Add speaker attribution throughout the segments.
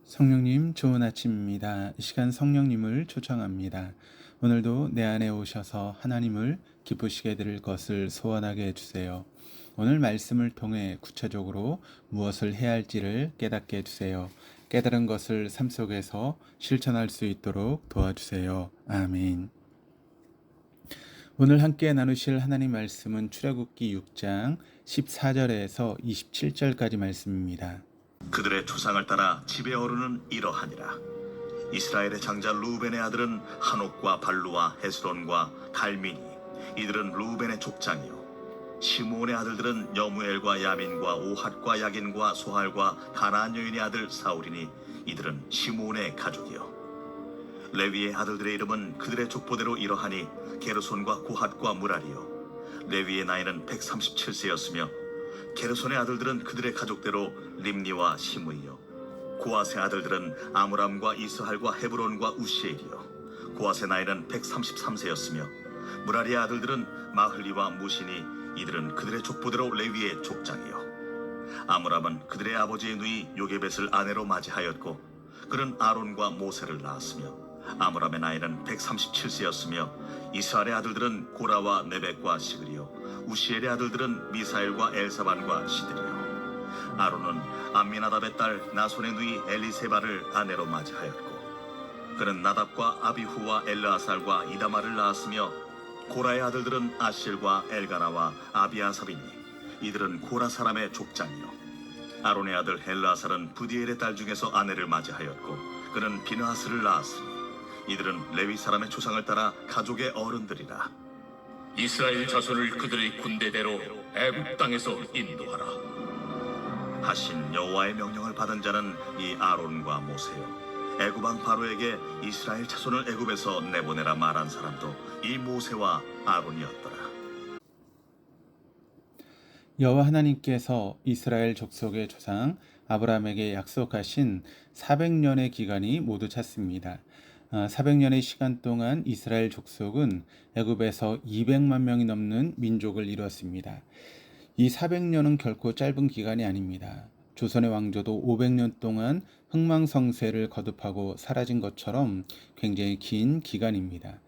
Speaker 1: 성령님 좋은 아침입니다. 이 시간 성령님을 초청합니다. 오늘도 내 안에 오셔서 하나님을 기쁘시게 드릴 것을 소원하게 해주세요. 오늘 말씀을 통해 구체적으로 무엇을 해야 할지를 깨닫게 해주세요. 깨달은 것을 삶 속에서 실천할 수 있도록 도와주세요. 아멘. 오늘 함께 나누실 하나님 말씀은 출애굽기 6장 14절에서 27절까지 말씀입니다.
Speaker 2: 그들의 조상을 따라 집에 오르는 이러하니라. 이스라엘의 장자 루벤의 아들은 한옥과 발루와 헤스론과 갈미니, 이들은 루벤의 족장이요. 시므온의 아들들은 여무엘과 야민과 오핫과 야긴과 소할과 가나안 여인의 아들 사울이니, 이들은 시므온의 가족이요. 레위의 아들들의 이름은 그들의 족보대로 이러하니 게르손과 고핫과 무라리요. 레위의 나이는 137세였으며 게르손의 아들들은 그들의 가족대로 림니와 시므이요. 고앗의 아들들은 아므람과 이스할과 헤브론과 우시엘이요. 고앗의 나이는 133세였으며 무라리의 아들들은 마흘리와 무시니, 이들은 그들의 족보대로 레위의 족장이요. 아므람은 그들의 아버지의 누이 요게벳을 아내로 맞이하였고, 그는 아론과 모세를 낳았으며 아므람의 나이는 137세였으며 이스할의 아들들은 고라와 네벡과 시그리요. 우시엘의 아들들은 미사엘과 엘사반과 시드리요. 아론은 암미나답의 딸 나손의 누이 엘리세바를 아내로 맞이하였고, 그는 나답과 아비후와 엘르아살과 이다말을 낳았으며 고라의 아들들은 아실과 엘가나와 아비아삽이니, 이들은 고라 사람의 족장이요. 아론의 아들 엘르아살은 부디엘의 딸 중에서 아내를 맞이하였고, 그는 비느하스를 낳았으니, 이들은 레위 사람의 조상을 따라 가족의 어른들이라.
Speaker 3: 이스라엘 자손을 그들의 군대대로 애굽 땅에서 인도하라.
Speaker 2: 하신 여호와의 명령을 받은 자는 이 아론과 모세요. 애굽 왕 바로에게 이스라엘 자손을 애굽에서 내보내라 말한 사람도 이 모세와 아론이었더라.
Speaker 1: 여호와 하나님께서 이스라엘 족속의 조상 아브라함에게 약속하신 400년의 기간이 모두 찼습니다. 400년의 시간 동안 이스라엘 족속은 애굽에서 200만 명이 넘는 민족을 이루었습니다. 이 400년은 결코 짧은 기간이 아닙니다. 조선의 왕조도 500년 동안 흥망성쇠를 거듭하고 사라진 것처럼 굉장히 긴 기간입니다.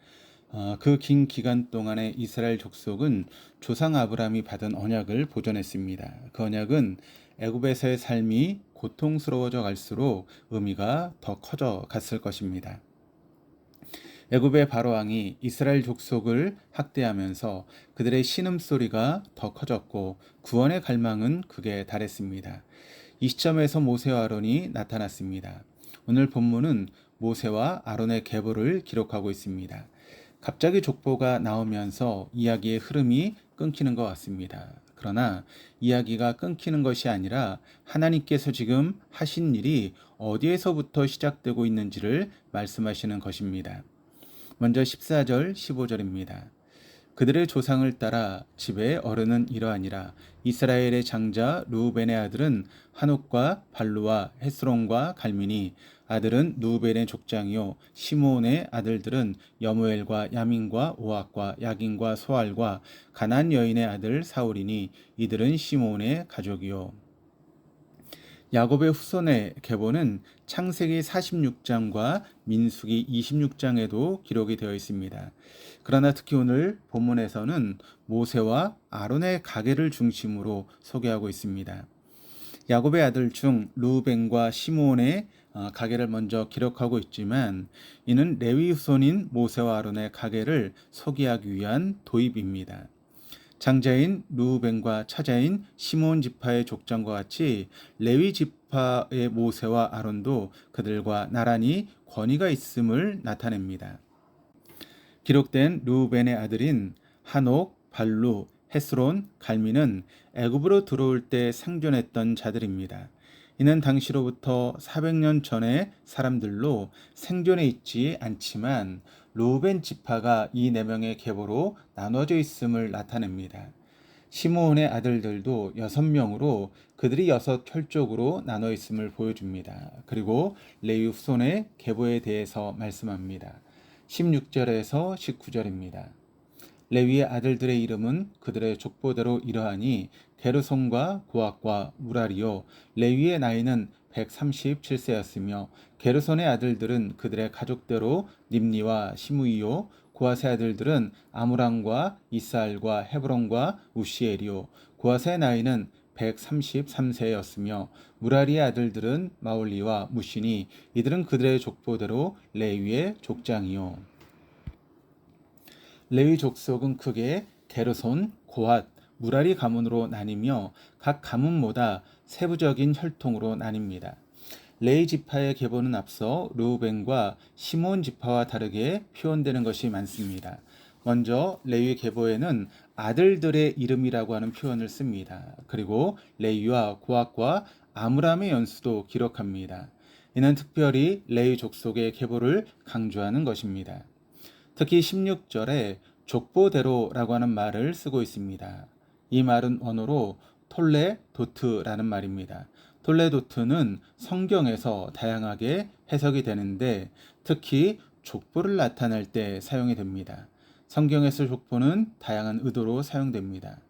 Speaker 1: 그 긴 기간 동안에 이스라엘 족속은 조상 아브라함이 받은 언약을 보존했습니다. 그 언약은 애굽에서의 삶이 고통스러워져 갈수록 의미가 더 커져 갔을 것입니다. 애굽의 바로왕이 이스라엘 족속을 학대하면서 그들의 신음소리가 더 커졌고 구원의 갈망은 극에 달했습니다. 이 시점에서 모세와 아론이 나타났습니다. 오늘 본문은 모세와 아론의 계보를 기록하고 있습니다. 갑자기 족보가 나오면서 이야기의 흐름이 끊기는 것 같습니다. 그러나 이야기가 끊기는 것이 아니라 하나님께서 지금 하신 일이 어디에서부터 시작되고 있는지를 말씀하시는 것입니다. 먼저 14절, 15절입니다. 그들의 조상을 따라 집에 어른은 이러하니라. 이스라엘의 장자 르우벤의 아들은 한옥과 발루와 헤스론과 갈미니, 아들은 르우벤의 족장이요. 시므온의 아들들은 여무엘과 야민과 오앗과 야긴과 소알과 가나안 여인의 아들 사울이니, 이들은 시므온의 가족이요. 야곱의 후손의 계보는 창세기 46장과 민수기 26장에도 기록이 되어 있습니다. 그러나 특히 오늘 본문에서는 모세와 아론의 가계를 중심으로 소개하고 있습니다. 야곱의 아들 중 르우벤과 시므온의 가계를 먼저 기록하고 있지만, 이는 레위 후손인 모세와 아론의 가계를 소개하기 위한 도입입니다. 장자인 르우벤과 차자인 시므온 지파의 족장과 같이 레위 지파의 모세와 아론도 그들과 나란히 권위가 있음을 나타냅니다. 기록된 르우벤의 아들인 한옥, 발루, 헤스론, 갈미는 애굽으로 들어올 때 생존했던 자들입니다. 이는 당시로부터 400년 전의 사람들로 생존해 있지 않지만 르우벤 지파가 이 4명의 계보로 나눠져 있음을 나타냅니다. 시므온의 아들들도 6명으로 그들이 6혈족으로 나눠 있음을 보여줍니다. 그리고 레위 후손의 계보에 대해서 말씀합니다. 16절에서 19절입니다. 레위의 아들들의 이름은 그들의 족보대로 이러하니 게르손과 고앗과 무라리요. 레위의 나이는 137세였으며 게르손의 아들들은 그들의 가족대로 nimni와 시므이요 고핫의 아들들은 아므람과 이스알과 헤브론과 우시엘이요 고핫의 나이는 133세였으며 무라리의 아들들은 마올리와 무시니 이들은 그들의 족보대로 레위의 족장이요. 레위 족속은 크게 게르손, 고핫, 무라리 가문으로 나뉘며 각 가문마다 세부적인 혈통으로 나뉩니다. 레위 지파의 계보는 앞서 르우벤과 시몬 지파와 다르게 표현되는 것이 많습니다. 먼저 레위 계보에는 아들들의 이름이라고 하는 표현을 씁니다. 그리고 레위와 고핫과 아므람의 연수도 기록합니다. 이는 특별히 레위 족속의 계보를 강조하는 것입니다. 특히 16절에 족보대로라고 하는 말을 쓰고 있습니다. 이 말은 원어로 톨레도트라는 말입니다. 톨레도트는 성경에서 다양하게 해석이 되는데 특히 족보를 나타낼 때 사용이 됩니다. 성경에서 족보는 다양한 의도로 사용됩니다.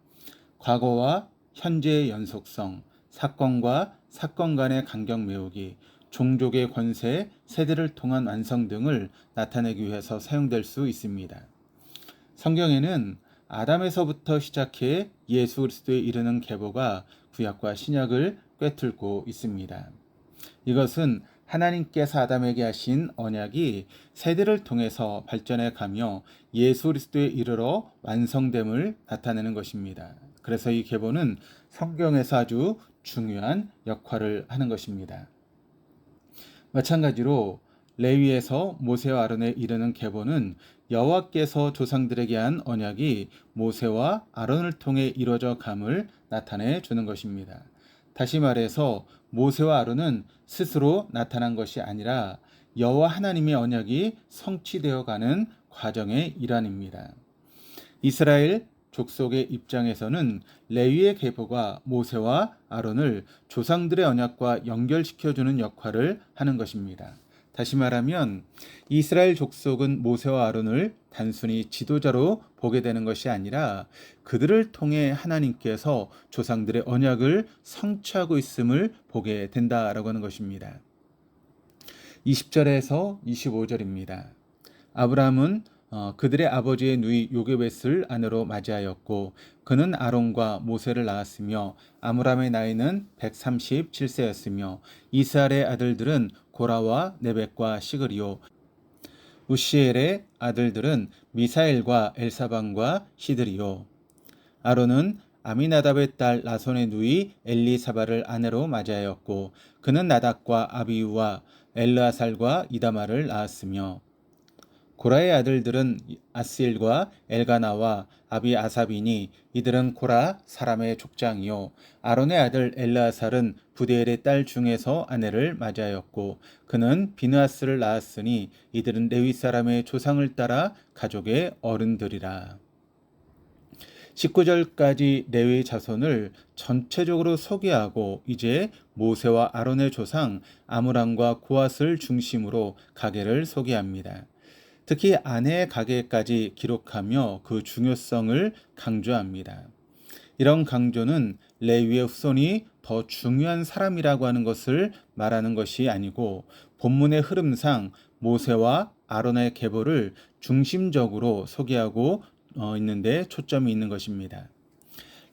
Speaker 1: 과거와 현재의 연속성, 사건과 사건 간의 간격 메우기, 종족의 권세, 세대를 통한 완성 등을 나타내기 위해서 사용될 수 있습니다. 성경에는 아담에서부터 시작해 예수 그리스도에 이르는 계보가 구약과 신약을 꿰뚫고 있습니다. 이것은 하나님께서 아담에게 하신 언약이 세대를 통해서 발전해 가며 예수 그리스도에 이르러 완성됨을 나타내는 것입니다. 그래서 이 계보는 성경에서 아주 중요한 역할을 하는 것입니다. 마찬가지로 레위에서 모세와 아론에 이르는 계보는 여호와께서 조상들에게 한 언약이 모세와 아론을 통해 이루어져 감을 나타내 주는 것입니다. 다시 말해서 모세와 아론은 스스로 나타난 것이 아니라 여호와 하나님의 언약이 성취되어 가는 과정의 일환입니다. 이스라엘 족속의 입장에서는 레위의 계보가 모세와 아론을 조상들의 언약과 연결시켜주는 역할을 하는 것입니다. 다시 말하면 이스라엘 족속은 모세와 아론을 단순히 지도자로 보게 되는 것이 아니라 그들을 통해 하나님께서 조상들의 언약을 성취하고 있음을 보게 된다라고 하는 것입니다. 20절에서 25절입니다. 아브라함은 그들의 아버지의 누이 요게벳을 아내로 맞이하였고 그는 아론과 모세를 낳았으며 아므람의 나이는 137세였으며 이스라엘의 아들들은 고라와 네벡과 시그리요 우시엘의 아들들은 미사엘과 엘사반과 시드리요 아론은 아미나답의 딸 나손의 누이 엘리사바를 아내로 맞이하였고 그는 나답과 아비우와 엘르아살과 이다마를 낳았으며 고라의 아들들은 아스일과 엘가나와 아비아삽이니 이들은 고라 사람의 족장이요 아론의 아들 엘르아살은 부데엘의 딸 중에서 아내를 맞이하였고 그는 비느하스를 낳았으니 이들은 레위 사람의 조상을 따라 가족의 어른들이라. 19절까지 레위 자손을 전체적으로 소개하고 이제 모세와 아론의 조상 아므람과 고핫을 중심으로 가계를 소개합니다. 특히 아내의 가계까지 기록하며 그 중요성을 강조합니다. 이런 강조는 레위의 후손이 더 중요한 사람이라고 하는 것을 말하는 것이 아니고 본문의 흐름상 모세와 아론의 계보를 중심적으로 소개하고 있는데 초점이 있는 것입니다.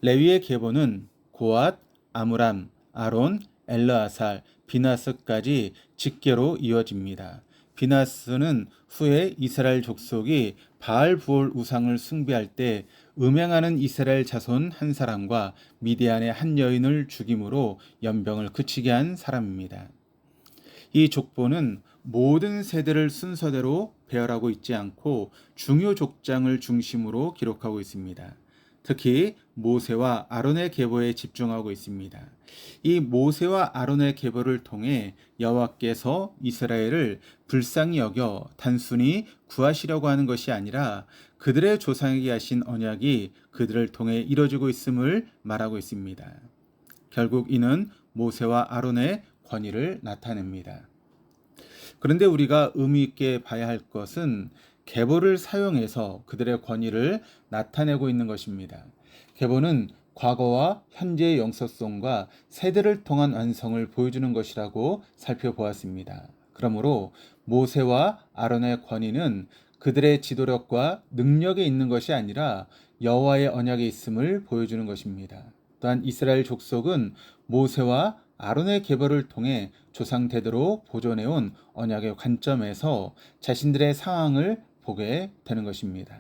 Speaker 1: 레위의 계보는 고핫, 아므람, 아론, 엘르아살, 비나스까지 직계로 이어집니다. 비나스는 후에 이스라엘 족속이 바알 부올 우상을 숭배할 때 음행하는 이스라엘 자손 한 사람과 미디안의 한 여인을 죽임으로 연병을 그치게 한 사람입니다. 이 족보는 모든 세대를 순서대로 배열하고 있지 않고 중요 족장을 중심으로 기록하고 있습니다. 특히 모세와 아론의 계보에 집중하고 있습니다. 이 모세와 아론의 계보를 통해 여호와께서 이스라엘을 불쌍히 여겨 단순히 구하시려고 하는 것이 아니라 그들의 조상에게 하신 언약이 그들을 통해 이루어지고 있음을 말하고 있습니다. 결국 이는 모세와 아론의 권위를 나타냅니다. 그런데 우리가 의미 있게 봐야 할 것은 계보를 사용해서 그들의 권위를 나타내고 있는 것입니다. 계보는 과거와 현재의 영속성과 세대를 통한 완성을 보여주는 것이라고 살펴보았습니다. 그러므로 모세와 아론의 권위는 그들의 지도력과 능력에 있는 것이 아니라 여호와의 언약에 있음을 보여주는 것입니다. 또한 이스라엘 족속은 모세와 아론의 계보를 통해 조상 대대로 보존해온 언약의 관점에서 자신들의 상황을 보게 되는 것입니다.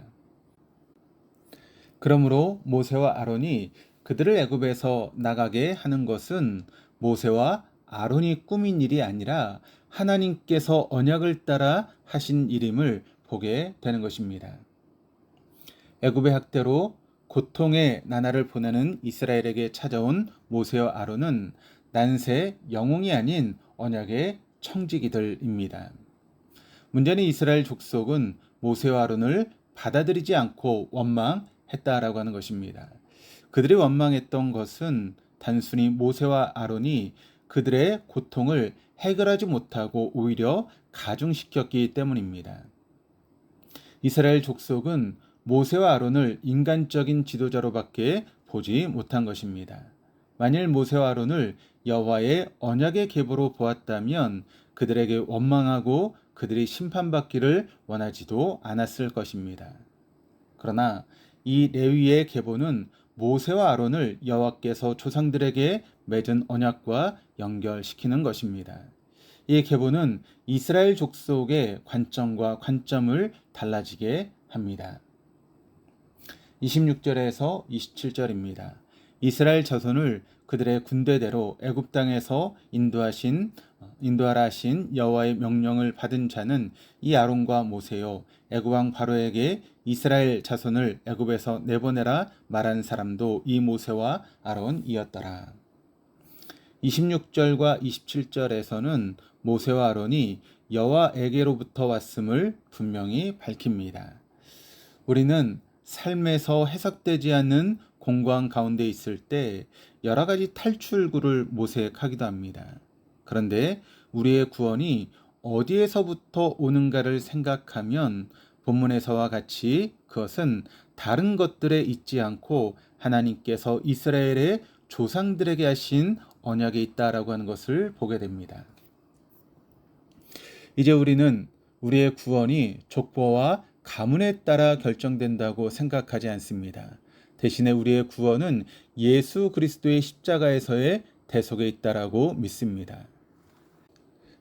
Speaker 1: 그러므로 모세와 아론이 그들을 애굽에서 나가게 하는 것은 모세와 아론이 꾸민 일이 아니라 하나님께서 언약을 따라 하신 일임을 보게 되는 것입니다. 애굽의 학대로 고통의 나날을 보내는 이스라엘에게 찾아온 모세와 아론은 난세 영웅이 아닌 언약의 청지기들입니다. 문제는 이스라엘 족속은 모세와 아론을 받아들이지 않고 원망했다라고 하는 것입니다. 그들이 원망했던 것은 단순히 모세와 아론이 그들의 고통을 해결하지 못하고 오히려 가중시켰기 때문입니다. 이스라엘 족속은 모세와 아론을 인간적인 지도자로밖에 보지 못한 것입니다. 만일 모세와 아론을 여호와의 언약의 계보로 보았다면 그들에게 원망하고 그들이 심판받기를 원하지도 않았을 것입니다. 그러나 이 레위의 계보는 모세와 아론을 여호와께서 조상들에게 맺은 언약과 연결시키는 것입니다. 이 계보는 이스라엘 족속의 관점과 관점을 달라지게 합니다. 26절에서 27절입니다. 이스라엘 자손을 그들의 군대대로 애굽 땅에서 인도하라 하신 여호와의 명령을 받은 자는 이 아론과 모세요. 애굽 왕 바로에게 이스라엘 자손을 애굽에서 내보내라 말한 사람도 이 모세와 아론이었더라. 26절과 27절에서는 모세와 아론이 여호와에게로부터 왔음을 분명히 밝힙니다. 우리는 삶에서 해석되지 않는 공고한 가운데 있을 때 여러 가지 탈출구를 모색하기도 합니다. 그런데 우리의 구원이 어디에서부터 오는가를 생각하면 본문에서와 같이 그것은 다른 것들에 있지 않고 하나님께서 이스라엘의 조상들에게 하신 언약에 있다라고 하는 것을 보게 됩니다. 이제 우리는 우리의 구원이 족보와 가문에 따라 결정된다고 생각하지 않습니다. 대신에 우리의 구원은 예수 그리스도의 십자가에서의 대속에 있다라고 믿습니다.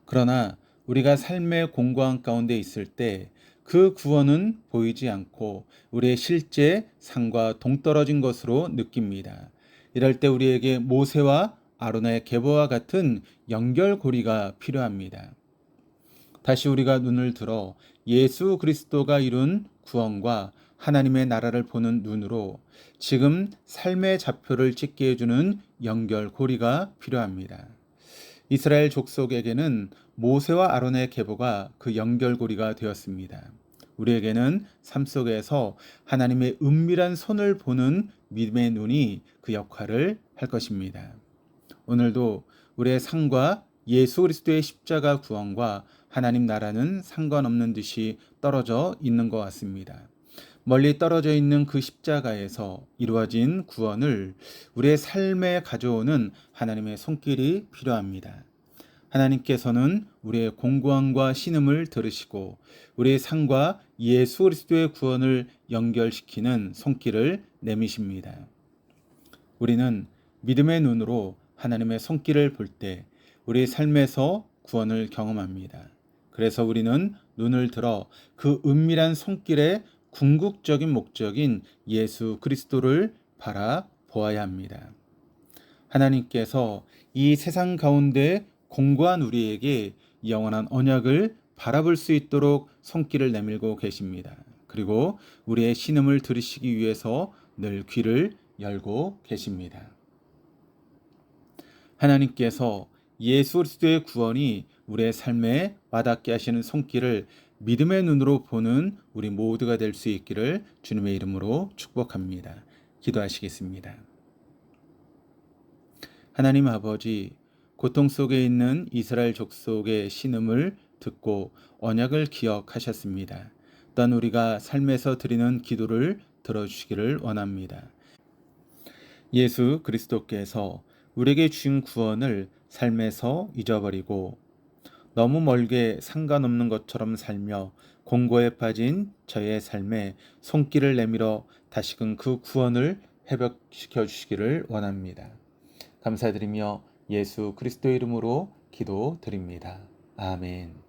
Speaker 1: 그러나 우리가 삶의 공고한 가운데 있을 때 그 구원은 보이지 않고 우리의 실제 삶과 동떨어진 것으로 느낍니다. 이럴 때 우리에게 모세와 아론의 계보와 같은 연결고리가 필요합니다. 다시 우리가 눈을 들어 예수 그리스도가 이룬 구원과 하나님의 나라를 보는 눈으로 지금 삶의 좌표를 찍게 해주는 연결고리가 필요합니다. 이스라엘 족속에게는 모세와 아론의 계보가 그 연결고리가 되었습니다. 우리에게는 삶 속에서 하나님의 은밀한 손을 보는 믿음의 눈이 그 역할을 할 것입니다. 오늘도 우리의 삶과 예수 그리스도의 십자가 구원과 하나님 나라는 상관없는 듯이 떨어져 있는 것 같습니다. 멀리 떨어져 있는 그 십자가에서 이루어진 구원을 우리의 삶에 가져오는 하나님의 손길이 필요합니다. 하나님께서는 우리의 공고함과 신음을 들으시고 우리의 삶과 예수 그리스도의 구원을 연결시키는 손길을 내미십니다. 우리는 믿음의 눈으로 하나님의 손길을 볼 때 우리 삶에서 구원을 경험합니다. 그래서 우리는 눈을 들어 그 은밀한 손길의 궁극적인 목적인 예수 그리스도를 바라보아야 합니다. 하나님께서 이 세상 가운데 공고한 우리에게 영원한 언약을 바라볼 수 있도록 손길을 내밀고 계십니다. 그리고 우리의 신음을 들으시기 위해서 늘 귀를 열고 계십니다. 하나님께서 예수 그리스도의 구원이 우리의 삶에 와닿게 하시는 손길을 믿음의 눈으로 보는 우리 모두가 될 수 있기를 주님의 이름으로 축복합니다. 기도하시겠습니다. 하나님 아버지, 고통 속에 있는 이스라엘 족속의 신음을 듣고 언약을 기억하셨습니다. 또한 우리가 삶에서 드리는 기도를 들어주시기를 원합니다. 예수 그리스도께서 우리에게 주신 구원을 삶에서 잊어버리고 너무 멀게 상관없는 것처럼 살며 공고에 빠진 저의 삶에 손길을 내밀어 다시금 그 구원을 회복시켜 주시기를 원합니다. 감사드리며 예수 그리스도 이름으로 기도드립니다. 아멘.